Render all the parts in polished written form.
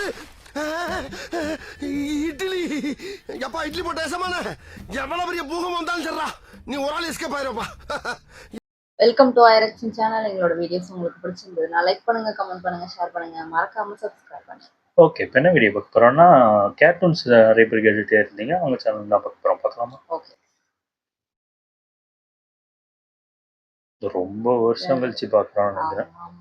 என்னது இட்லி? எப்பா இட்லி போட்ட சமான எவ்வளவு பெரிய பூகம் வந்தாலும் சரிடா, நீ ஒரு ஆள் எஸ்கேப் ஆயிருப்பா. வெல்கம் டு ஐரக்ஷன் சேனல். எங்களோட வீடியோஸ் உங்களுக்கு பிடிச்சிருந்ததுன்னா லைக் பண்ணுங்க, கமெண்ட் பண்ணுங்க, ஷேர் பண்ணுங்க, மறக்காம சப்ஸ்கிரைப் பண்ணுங்க. ஓகே, இப்போ என்ன வீடியோ பார்க்க போறோம்னா கார்ட்டூன்ஸ் நிறைய பேர் கேட்டுட்டே இருந்தீங்க, அவங்க சேனல் தான் பார்க்க போறோம். பார்க்கலாமா? ஓகே. ரொம்ப வருஷம் கழிச்சு பார்க்குறோம்னு நினைக்கிறேன். ஆமா.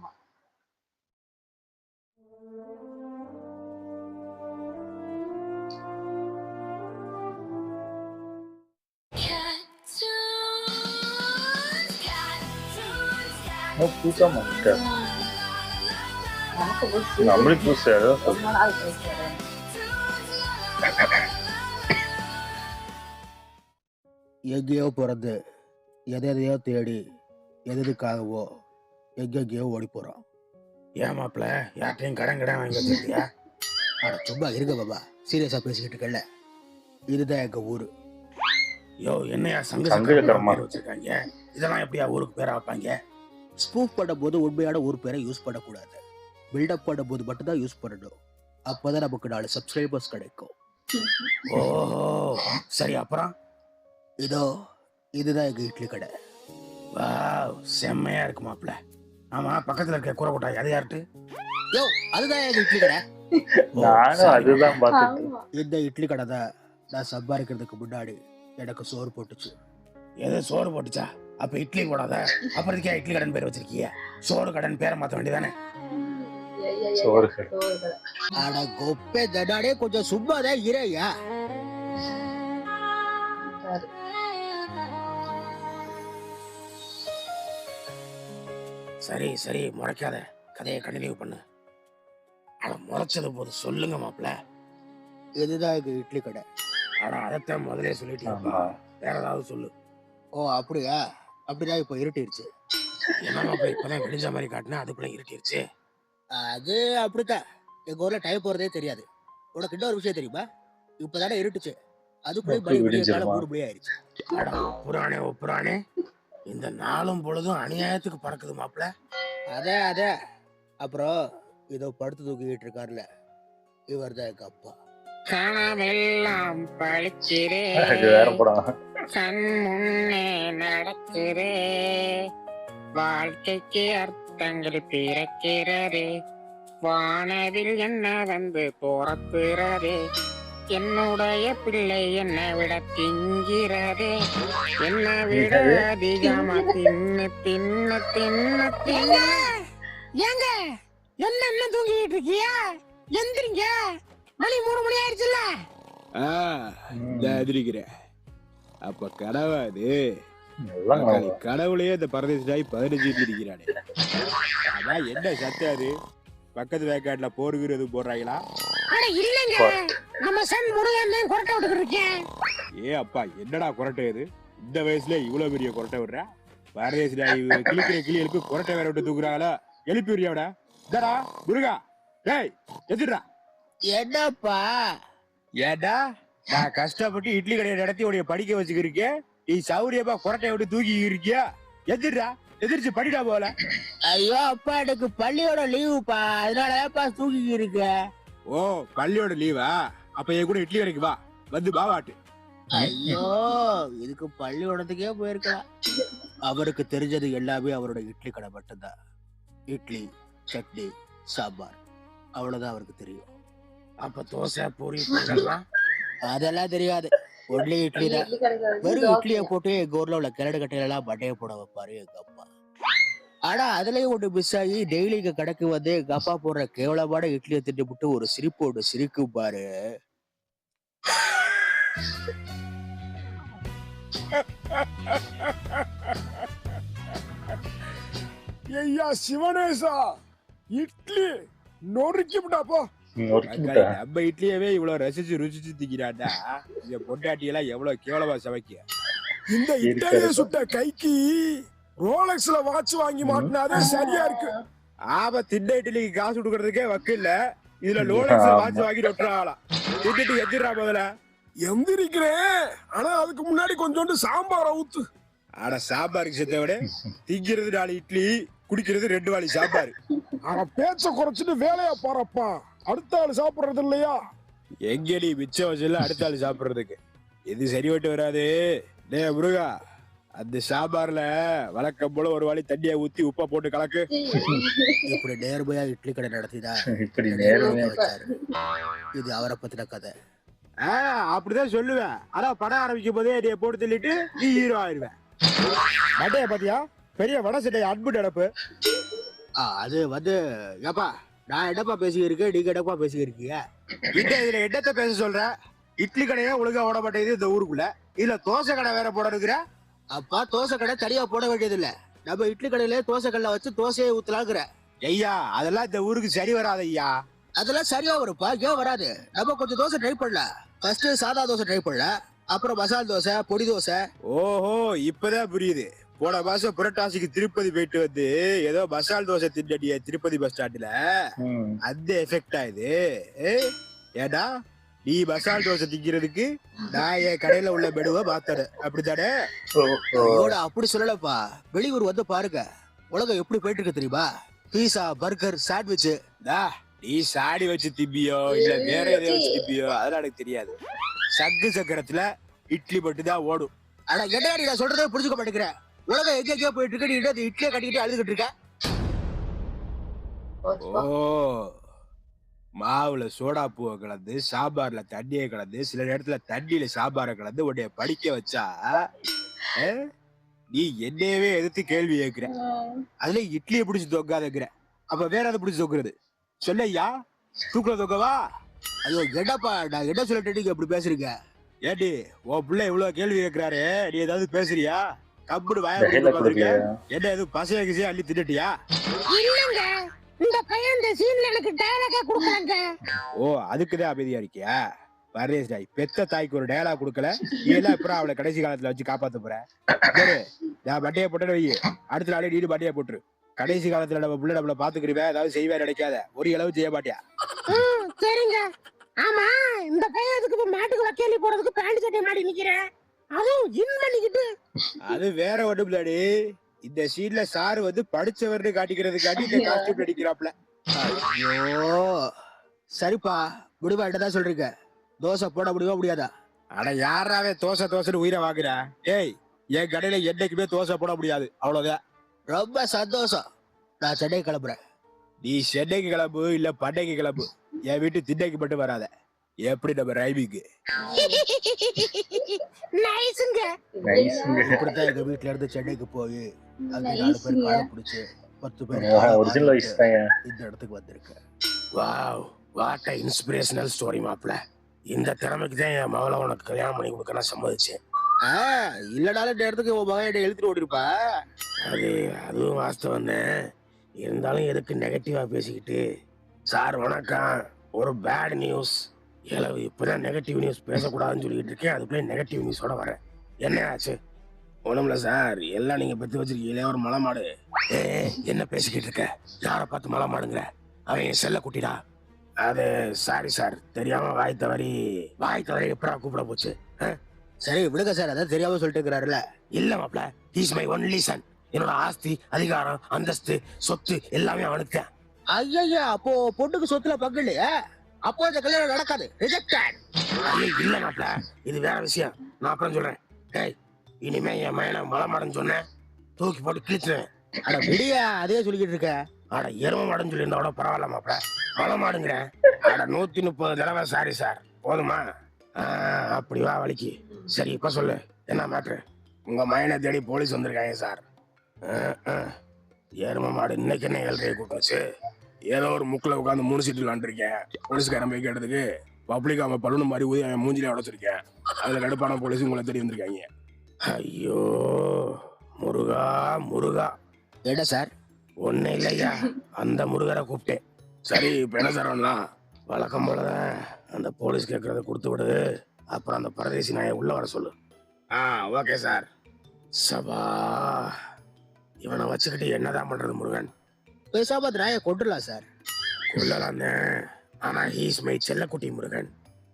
புதுசா மாட்டேன் நமக்கு நம்மளுக்கு புதுசு ரொம்ப நாள் கழிச்சு. எங்கேயோ பிறந்து எதையோ தேடி எதுக்காகவோ எங்கெங்கேயோ ஓடி போகிறோம். ஏன் மாப்பிள்ள யார்ட்டையும் கடன் வாங்கி வச்சிருக்கியா? அட சும்மா இருங்க பாபா, சீரியஸாக பேசிக்கிட்டு இருக்கல. இதுதான் எங்கள் ஊர். யோ என்னையா சங்கு சங்க சக்கரமா வச்சிருக்காங்க? இதெல்லாம் எப்படியா ஊருக்கு பேரா வைப்பாங்க? ஸ்பூஃப் பண்ணும்போது உண்மையான ஊர் பேரை யூஸ் பண்ணக்கூடாது. பில்டப் பண்ணும்போது மட்டும்தான் யூஸ் பண்ணணும். அப்போதான் நமக்கு 4 சப்ஸ்கிரைபர்ஸ் கிடைக்கும். ஓஹோ சரி, அப்புறம் இதுதான் எங்கள் இட்லி கடை. வாவ், செம்மையா இருக்கு மாப்பிள்ள. ஆமா, பக்கத்துல இருக்க கூரை கொட்டாய் அது யார்ட்டு? யோ, அதுதான் எங்கள் இட்லி கடை. நானும் அதுதான் பார்த்துட்டு. இந்த இட்லி கடை தான் நான் சம்பாதிக்கிறதுக்கு முன்னாடி எனக்கு சோறு போட்டுச்சு. எது சோறு போட்டுச்சா? அப்ப இட்லி போடாத, அப்புறம் இதுக்கே இட்லி கடன் பேர் வச்சிருக்கீங்க? சோறு கடன் பேரை மாத்த வேண்டியதானே? சோறுகள் அட கொப்பே தடாடே, கொஞ்சம் சும்மாதான் இறையா. சரி சரி, முறைக்காத, கதையை கண்டினியூ பண்ணு. அட முறைச்சது போது சொல்லுங்க மாப்பிள்ள. இதுதான் எங்க இட்லி கடை. ஆனா அதைத்தான் முதலே சொல்லிட்டீங்கப்பா, வேற ஏதாவது சொல்லு. ஓ அப்படியா? அப்படிதான் இப்போ இருட்டிருச்சு. என்ன மாப்பிள்ள இப்பதான் விடிஞ்ச மாதிரி காட்டினா அதுக்குள்ள இருட்டிருச்சு? அது அப்படித்தான், எங்க ஊர்ல டைம் போறதே தெரியாது. உனக்கு இன்னொரு விஷயம் தெரியுமா? இப்பதானே இருட்டுச்சு, அதுக்குள்ளே எப்படி விடிஞ்சிருமா? 3 மணி ஆயிடுச்சு. அட ஒப்புரானே, இந்த நாளும் பொழுதும் அநியாயத்துக்கு பறக்குது மாப்பிள்ள. அதே அப்புறம் இதோ படுத்து தூக்கிட்டு இருக்காருல, இவர் தான் எங்க அப்பா. கனவெல்லாம் பழிச்சிரே, அது வேற படம். கண் முன்னே நடக்கிறே, வாழ்க்கைக்கு அர்த்தங்கள் பிறக்கிறதே, வானவில் என்ன வந்து போறப்புறதே, என்னுடைய பிள்ளை என்னை விட திங்கிறதே, என்னை விட அதிகமா தின்னு தின்னு தின்னு தின்னு. ஏங்க என்ன தூங்கிட்டு இருக்கியா? எந்திரிங்க, மணி 3 மணி ஆயிடுச்சுல்ல. எதிரிக்கிறேன். அப்ப கடவாது எல்லாம் கடவுளையே இந்த பரதேசாய் 15 இருக்கிறானே. அதான் என்ன சத்தாது? பக்கத்து வேக்காட்டுல போருகிறது போடுறாங்களா? இல்லங்க, நம்ம சன் முருகன் கொரட்டை விட்டு இருக்கேன். ஏ அப்பா, என்னடா கொரட்டை இது? இந்த வயசுல இவ்வளவு பெரிய கொரட்டை விடுற? பரதேசாய் கிளிக்கிற கிளிகளுக்கு கொரட்டை வேற விட்டு தூக்குறாங்களா? எழுப்பி விடுறியாடா? இதடா முருகா, டேய் எதிரா. என்னப்பா? ஏடா, நான் கஷ்டப்பட்டு இட்லி கடையை நடத்தி உடைய படிக்க வச்சுக்கிருக்கேன், நீ சௌரியப்பா கொரட்டை விட்டு தூக்கி இருக்கியா? எதிரா, எதிர்த்து படிடா போல. ஐயோ அப்பா, எனக்கு பள்ளியோட லீவுப்பா, அதனாலப்பா தூக்கி இருக்க. ஓ, பள்ளியோட லீவா? அப்ப என் கூட இட்லி கடைக்கு வா, வந்து பாவாட்டு. ஐயோ, இதுக்கு பள்ளியோடத்துக்கே போயிருக்கலாம். அவருக்கு தெரிஞ்சது எல்லாமே அவரோட இட்லி கடை மட்டும்தான். இட்லி, சட்னி, சாம்பார், அவ்வளவுதான் அவருக்கு தெரியும். அப்ப தோசை பூரி அதெல்லாம் தெரியாது. ஒன்லி இட்லி தான். வெறும் இட்லியை போட்டு எங்க ஊர்ல உள்ள கிரடு கட்டையெல்லாம் மண்டையை போட வைப்பாரு எங்க அப்பா. ஆனா அதுலயும் ஒண்ணு மிஸ் ஆகி டெய்லி இங்க கடைக்கு வந்து எங்க அப்பா போடுற கேவலமான இட்லியை திட்டு ஒரு சிரிப்போடு சிரிக்கும் பாரு. ஐயா சிவனேசா, இட்லி நொறுக்கிவிட்டாப்போ. நம்ம இட்லியவே இவ்வளவு ரசிச்சு ருசிச்சு திக்கிறாண்டா, இந்த பொண்டாட்டியெல்லாம் எவ்வளவு கேவலமா சமைக்க. இந்த இட்லியை சுட்ட கைக்கு ரோலெக்ஸ்ல வாட்ச் வாங்கி மாட்டினாதே சரியா இருக்கு. ஆமா, தின்ன இட்லிக்கு காசு கொடுக்கறதுக்கே வக்கு இல்ல, இதுல ரோலெக்ஸ்ல வாட்ச் வாங்கிட்டு விட்டுறாங்களாம். தின்னுட்டு எதிரா முதல்ல. எந்திரிக்கிறேன், ஆனா அதுக்கு முன்னாடி கொஞ்சோண்டு சாம்பாரை ஊத்து. ஆனா சாம்பாருக்கு சேர்த்த விட திங்கிறது 4 இட்லி, குடிக்கிறது 2 வாளி சாம்பார். ஆனா பேச்ச குறைச்சிட்டு வேலையா போறப்பா. அடுத்த ஆள் சாப்பிடுறது இல்லையா? எங்கடி மிச்சம் வச்சுல அடுத்த ஆள் சாப்பிடுறதுக்கு? இது சரி விட்டு வராது. டே முருகா, அந்த சாம்பார்ல வழக்கம் போல ஒரு வாளி தண்ணியை ஊத்தி உப்பா போட்டு கலக்கு. இப்படி நேர்மையா இட்லி கடை நடத்திதான் இப்படி நேர்மையா வச்சாரு. இது அவரை பத்தின கதை. அப்படிதான் சொல்லுவேன். ஆனா படம் ஆரம்பிக்கும் போதே என்னைய போட்டு தள்ளிட்டு நீ ஹீரோ ஆயிடுவேன். மட்டைய பாத்தியா? பெரிய வட சட்டை அன்பு நடப்பு. அது வந்து ஏப்பா நான் என்னப்பா பேசிக்கிறேன், நீங்க என்னப்பா பேசிக்கிறீங்க? இதுல என்னத்தை பேச சொல்ற? இட்லி கடையே ஒழுங்கா ஓட மாட்டேங்குது இந்த ஊருக்குள்ள. இதுல தோசை கடை வேற போட இருக்கிற. அப்பா தோசை கடை தனியா போட வேண்டியது இல்ல, நம்ம இட்லி கடையில தோசை கல்ல வச்சு தோசையை ஊத்தலாங்கிற. ஐயா அதெல்லாம் இந்த ஊருக்கு சரி வராது ஐயா. அதெல்லாம் சரியா வரும்ப்பா, ஏன் வராது? நம்ம கொஞ்சம் தோசை ட்ரை பண்ணலாம். ஃபர்ஸ்ட் சாதா தோசை ட்ரை பண்ணலாம், அப்புறம் மசால் தோசை, பொடி தோசை. ஓஹோ இப்பதான் புரியுது. போன மாசம் புரட்டாசிக்கு திருப்பதி போயிட்டு வந்து ஏதோ மசால் தோசை தின்னடிய திருப்பதி பஸ் ஸ்டாண்ட்ல அந்த எஃபெக்ட் ஆயுது. ஏடா நீ மசால் தோசை திங்கிறதுக்கு நான் என் கடையில உள்ள மெனுவை மாத்தறேன் அப்படித்தானே? அப்படி சொல்லலப்பா, வெளியூர் வந்து பாருங்க உலகம் எப்படி போயிட்டு இருக்கு தெரியுமா? பீஸா, பர்கர், சாண்ட்விச். நீ சாடி வச்சு திம்பியோ இல்ல வேற எதையோ வச்சு திம்பியோ அதெல்லாம் எனக்கு தெரியாது. சக்கு சக்கரத்துல இட்லி மட்டும் தான் ஓடும். ஆனா என்ன நீ நான் சொல்றதே புரிஞ்சுக்க மாட்டேங்கிறேன். உலகம் எங்கெங்கயோ போயிட்டு இருக்கு, நீ என்ன இட்லியை கட்டிக்கிட்டு அழுதுகிட்டு இருக்க? ஓ மாவுல சோடா பூவை கலந்து சாம்பார்ல தண்ணியை கலந்து சில நேரத்துல தண்ணியில சாம்பாரை கலந்து உன்னைய படிக்க வச்சா நீ என்னையவே எதிர்த்து கேள்வி கேட்கிற. அதுல இட்லியை பிடிச்சு தொக்காதுங்கிற. அப்ப வேற எதை பிடிச்சு தொக்குறது சொல்லையா? தூக்குல தொக்கவா? ஐயோ என்னப்பா நான் என்ன சொல்லிட்டு நீங்க அப்படி பேசுறீங்க? ஏடி உன் பிள்ளை இவ்வளவு கேள்வி கேட்கிறாரு, நீ ஏதாவது பேசுறியா? கப்புடு வாயிருக்க. என்ன எதுவும் பசைய கிசையா அள்ளி தின்னுட்டியா? இல்லங்க, இந்த பையன் இந்த சீன்ல எனக்கு டயலாக கொடுக்கலங்க. ஓ அதுக்குதான் அமைதியா இருக்கியா? வரேஷ் பெத்த தாய்க்கு ஒரு டயலாக் கொடுக்கல, நீ எல்லாம் அப்புறம் அவளை கடைசி காலத்துல வச்சு காப்பாத்த போற. நான் பட்டையை போட்டேன்னு வை, அடுத்த நாளே நீடு பட்டையை போட்டுரு. கடைசி காலத்துல நம்ம புள்ள நம்மள பாத்துக்கிறேன், ஏதாவது செய்வே நினைக்காத, ஒரு அளவு செய்ய மாட்டியா? சரிங்க. ஆமா இந்த பையன் அதுக்கு மாட்டுக்கு வக்கேலி போறதுக்கு பேண்ட் சட்டை மாடி நிக்கிறேன், அதுவும் இன் பண்ணிக்கிட்டு. அது வேற ஒண்ணும் இல்லடி, இந்த சீன்ல சாரு வந்து படிச்சவர்னு காட்டிக்கிறதுக்காண்டி இந்த காஸ்டியூம் நடிக்கிறாப்ல. ஐயோ சரிப்பா, முடிவா என்னதான் சொல்றீங்க? தோசை போட முடியுமா முடியாதா? ஆனா யாராவே தோசை தோசைன்னு உயிரை வாங்குற? ஏய் என் கடையில என்னைக்குமே தோசை போட முடியாது, அவ்வளவுதான். ரொம்ப சந்தோஷம், நான் சென்னை கிளம்புறேன். நீ சென்னைக்கு கிளம்பு இல்ல பண்ணைக்கு கிளம்பு, என் வீட்டு திண்ணைக்கு மட்டும் வராத. எப்படி நம்ம ரைமிங்கு? நைஸ்ங்க. இப்படித்தான் எங்க வீட்டுல இருந்து சென்னைக்கு போய் அங்க 4 பேர் காலை பிடிச்சு 10 பேர் இந்த இடத்துக்கு வந்திருக்கேன். Wow, what a inspirational story மாப்ள. இந்த திறமைக்கு தான் என் மகளை உனக்கு கல்யாணம் பண்ணி கொடுக்க நான் சம்மதிச்சேன். இல்லனாலும் இந்த இடத்துக்கு உன் மகன் என்ன எழுத்துட்டு ஓடிருப்பா. அதுவும் வாஸ்தவம் தான். இருந்தாலும் எதுக்கு நெகட்டிவா பேசிக்கிட்டு? சார் வணக்கம், ஒரு பேட் நியூஸ். ஏலவு இப்பதான் நெகட்டிவ் நியூஸ் பேசக்கூடாதுன்னு சொல்லிட்டு இருக்கேன், அதுக்குள்ளே நெகட்டிவ் நியூஸோட வரேன். என்ன ஆச்சு? ஒண்ணுமில்ல சார், எல்லாம் நீங்க பெற்று வச்சிருக்கீங்களே ஒரு மலை மாடு. என்ன பேசிக்கிட்டு இருக்க? யாரை பார்த்து மலை மாடுங்கிற? அவன் என் செல்ல குட்டிடா. அது சாரி சார், தெரியாம வாய் தவறி எப்படா கூப்பிட போச்சு? சரி விடுங்க சார், அதான் தெரியாம சொல்லிட்டு இருக்கிறாருல. இல்ல மாப்ள, ஹீஸ் மை ஒன்லி சன். என்னோட ஆஸ்தி, அதிகாரம், அந்தஸ்து, சொத்து எல்லாமே அவனுக்கு தான். ஐயா அப்போ பொண்ணுக்கு சொத்துல பங்கு இல்லையா? அப்போ இந்த கல்யாணம் நடக்காது, ரிஜெக்டட். ஐயோ இல்ல மாப்ள, இது வேற விஷயம், நான் அப்புறம் சொல்றேன். டேய் இனிமே என் மயனை மலை மாடுன்னு சொன்னேன், தூக்கி போட்டு கிழிச்சுவேன். அட விடியா, அதே சொல்லிக்கிட்டு இருக்க. அட எரும மாடுன்னு சொல்லியிருந்தா கூட பரவாயில்ல மாப்ள, மலை மாடுங்கிறேன். அட 130 தடவை சாரி சார், போதுமா? அப்படி வா வலிக்கு. சரி இப்ப சொல்லு, என்ன மேட்ரு? உங்க மயனை தேடி போலீஸ் வந்திருக்காங்க சார். எரும மாடு இன்னைக்கு என்ன 7:30 கூப்பிட்டுச்சு? ஏதோ ஒரு முக்கில் உட்காந்து 3 சீட்டு விளாண்டுருக்கேன். போலீஸ்காரன் போய் கேட்டதுக்கு பப்ளிக் அவன் பலூன் மாதிரி ஊதி அவன் மூஞ்சிலே உடச்சிருக்கேன். அதுல கடுப்பான போலீஸ் உங்களை தேடி வந்திருக்காங்க. ஐயோ முருகா முருகா. என்ன சார்? ஒன்னும் இல்லையா, அந்த முருகரை கூப்பிட்டேன். சரி இப்ப என்ன சார் பண்ணலாம்? வழக்கம் போலதான் அந்த போலீஸ் கேட்கறத கொடுத்து விடு, அப்புறம் அந்த பரதேசி நாயை உள்ள வர சொல்லு. Okay sir. சபா, இவனை வச்சுக்கிட்டு என்னதான் பண்றது முருகன்? பேசாம அந்த நாயை கொண்டுலாம் சார். கொள்ளலாம், ஆனா ஹீஸ் மை செல்லக்குட்டி முருகன்.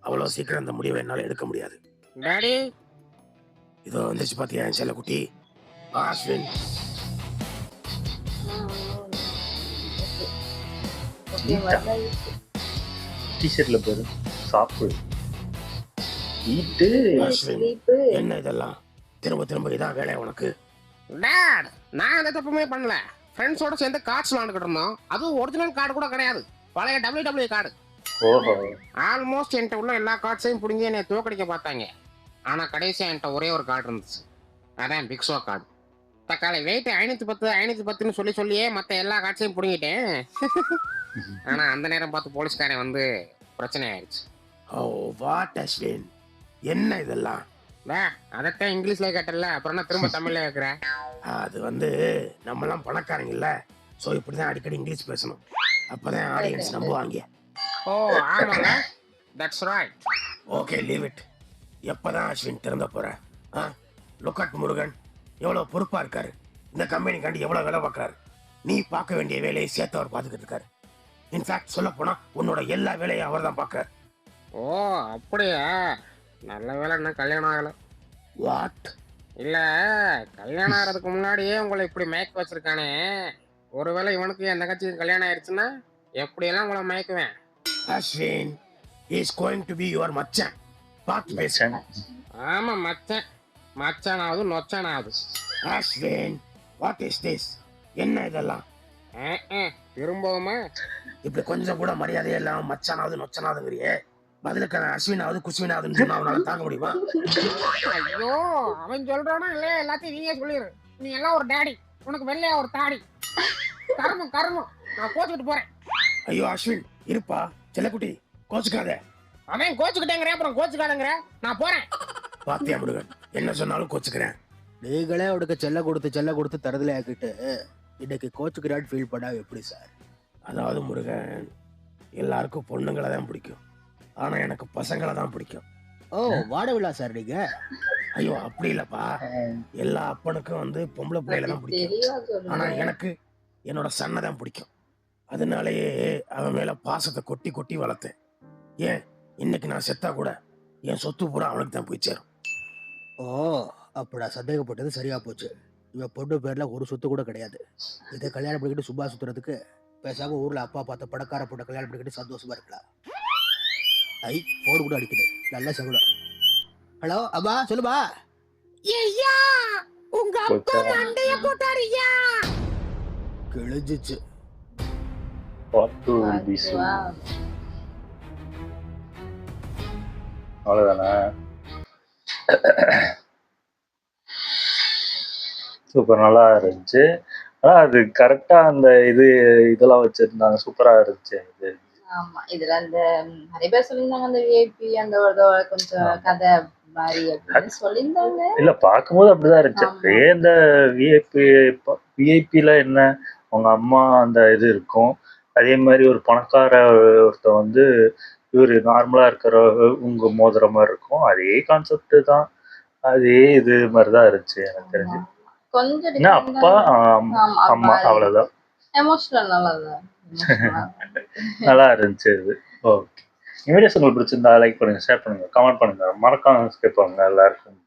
அவ்வளவு சீக்கிரம் அந்த முடிவை என்னால எடுக்க முடியாது. டாடி இதோ வந்துச்சு பாத்தியா என் செல்லக்குட்டி ஆஸ்வின். டிஷர்ட்ல பேரு சாப்பிடு ஈட்டு. அஸ்வின், ஸ்லீப்பு. என்ன இதெல்லாம் திரும்ப திரும்ப இதான் வேலையா உனக்கு? டாட், நான் எந்த தப்புமே பண்ணல. ஃப்ரெண்ட்ஸோட சேர்ந்து கார்ட்ஸ் விளாண்டுக்கிட்டு இருந்தோம். அதுவும் ஒரிஜினல் கார்டு கூட கிடையாது, பழைய WWE கார்டு. ஓஹோ. ஆல்மோஸ்ட் என்கிட்ட உள்ள எல்லா கார்ட்ஸையும் பிடிங்கி என்னை தோக்கடிக்க பார்த்தாங்க. ஆனா கடைசியா என்கிட்ட ஒரே ஒரு கார்டு இருந்துச்சு, அதான் பிக் ஷோ கார்டு. தக்காளி வெயிட் 510 சொல்லியே மற்ற எல்லா கார்ட்ஸையும் பிடிங்கிட்டேன். ஆனா அந்த நேரம் பார்த்து போலீஸ்காரன் வந்து பிரச்சனை ஆயிடுச்சு. ஓ வாட் அஸ்வின், என்ன இதெல்லாம்? அதைத்தான் இங்கிலீஷ்ல கேட்டல, அப்புறம் என்ன திரும்ப தமிழ்ல கேட்குற? அது வந்து நம்மலாம் பணக்காரங்க இல்ல, ஸோ இப்படிதான் அடிக்கடி இங்கிலீஷ் பேசணும், அப்பதான் ஆடியன்ஸ் நம்புவாங்க. ஓ ஆமாங்க, that's right. Okay leave it. எப்பதான் அஸ்வின் திறந்த போற? லுக் அட் முருகன், எவ்வளவு பொறுப்பா இருக்காரு, இந்த கம்பெனிக்காண்டி எவ்வளவு வேலை பார்க்கறாரு. நீ பார்க்க வேண்டிய வேலையை சேர்த்து அவர் பார்த்துக்கிட்டு இருக்காரு. இன்ஃபேக்ட் சொல்ல போனா உன்னோட எல்லா வேலையும் அவர் தான் பார்க்கறாரு. ஓ அப்படியா? நல்ல வேலை இன்னும் கல்யாணம் ஆகல. வாட்? இல்ல, கல்யாணம் ஆகிறதுக்கு முன்னாடியே உங்களை இப்படி மயக்க வச்சிருக்கானே, ஒருவேளை இவனுக்கு என் தங்கச்சிக்கு கல்யாணம் ஆயிடுச்சுன்னா எப்படியெல்லாம் உங்களை மயக்குவேன். Ashwin is going to be your மச்சான். பார்த்து பேச. ஆமா மச்சான், மச்சானாவது நொச்சானாவது. Ashwin what is this? என்ன இதெல்லாம்? திரும்பவுமா இப்படி கொஞ்சம் கூட மரியாதையே இல்லாம மச்சானாவது நொச்சனாவதுங்கிறியே, பதிலுக்கு அஸ்வினாவது குஸ்வினாவதுன்னு சொன்னா அவனால தாங்க முடியுமா? ஐயோ, அவன் சொல்றானா இல்லையா, எல்லாத்தையும் நீயே சொல்லிடு. நீ எல்லாம் ஒரு டேடி, உனக்கு வெள்ளையா ஒரு தாடி. கருமம் கருமம், நான் கோச்சுக்கிட்டு போறேன். ஐயோ அஸ்வின் இருப்பா, செல்லக்குட்டி கோச்சுக்காத. அவன் கோச்சுக்கிட்டேங்கிற, அப்புறம் கோச்சுக்காதங்கிற, நான் போறேன். பாத்தியா முருகன், என்ன சொன்னாலும் கோச்சுக்கிறேன். நீங்களே அவனுக்கு செல்ல கொடுத்து தரதுல ஆக்கிட்டு இன்னைக்கு கோச்சுக்கிறான்னு ஃபீல் பண்ணா எப்படி சார்? அதாவது முருகன், எல்லாருக்கும் பொண்ணுங்களை தான் பிடிக்கும், ஆனா எனக்கு பசங்களை தான் பிடிக்கும். ஓ வாடவில்லா சார் நீங்க? ஐயோ அப்படி இல்லப்பா, எல்லா அப்பனுக்கும் வந்து பொம்பளை பிள்ளைகளை தான் பிடிக்கும், ஆனா எனக்கு என்னோட சன்னை தான் பிடிக்கும். அதனாலேயே அவன் மேல பாசத்தை கொட்டி கொட்டி வளர்த்தேன். ஏன் இன்னைக்கு நான் செத்தா கூட என் சொத்து பூரா அவனுக்கு தான் போய் சேரும். ஓ அப்ப நான் சந்தேகப்பட்டது சரியா போச்சு. இவன் பொண்ணு பேர்ல ஒரு சொத்து கூட கிடையாது. இதை கல்யாணம் பண்ணிக்கிட்டு சும்மா சுத்துறதுக்கு பேசாம ஊர்ல அப்பா பார்த்த பணக்கார பொண்ணை கல்யாணம் பண்ணிக்கிட்டு சந்தோஷமா இருக்கலாம். ஐ போன் கூட அடிக்குது, நல்ல சகுனம். ஹலோ அம்மா சொல்லுமா. ஐயா, உங்க அப்பா மண்டைய போட்டாரியா. கிழிஞ்சிச்சு. அவ்வளவுதானே? சூப்பர், நல்லா இருந்துச்சு. ஆனா அது கரெக்டா அந்த இதெல்லாம் வச்சிருந்தாங்க, சூப்பரா இருந்துச்சு. இது ஆமா, இதுல அந்த நிறைய பேர் சொல்லியிருந்தாங்க, அந்த விஐபி அந்த கொஞ்சம் கதை மாதிரி அப்படின்னு சொல்லியிருந்தாங்க. இல்ல பார்க்கும்போது அப்படிதான் இருந்துச்சு. அப்படியே இந்த விஐபில என்ன அவங்க அம்மா அந்த இது இருக்கும், அதே மாதிரி ஒரு பணக்கார ஒருத்த வந்து இவரு நார்மலா இருக்கிற உங்க மோதிர மாதிரி இருக்கும். அதே கான்செப்ட் தான், அதே இது மாதிரிதான் இருந்துச்சு எனக்கு தெரிஞ்சு. கொஞ்சம் அப்பா அம்மா அவ்வளவுதான். எமோஷனல் நல்லா இருந்துச்சு இது. ஓகே, வீடியோஸ் உங்களுக்கு பிடிச்சிருந்தா லைக் பண்ணுங்க, ஷேர் பண்ணுங்க, கமெண்ட் பண்ணுங்க, மறக்காம சப்ஸ்கிரைப் பண்ணுங்க எல்லாருக்கும்.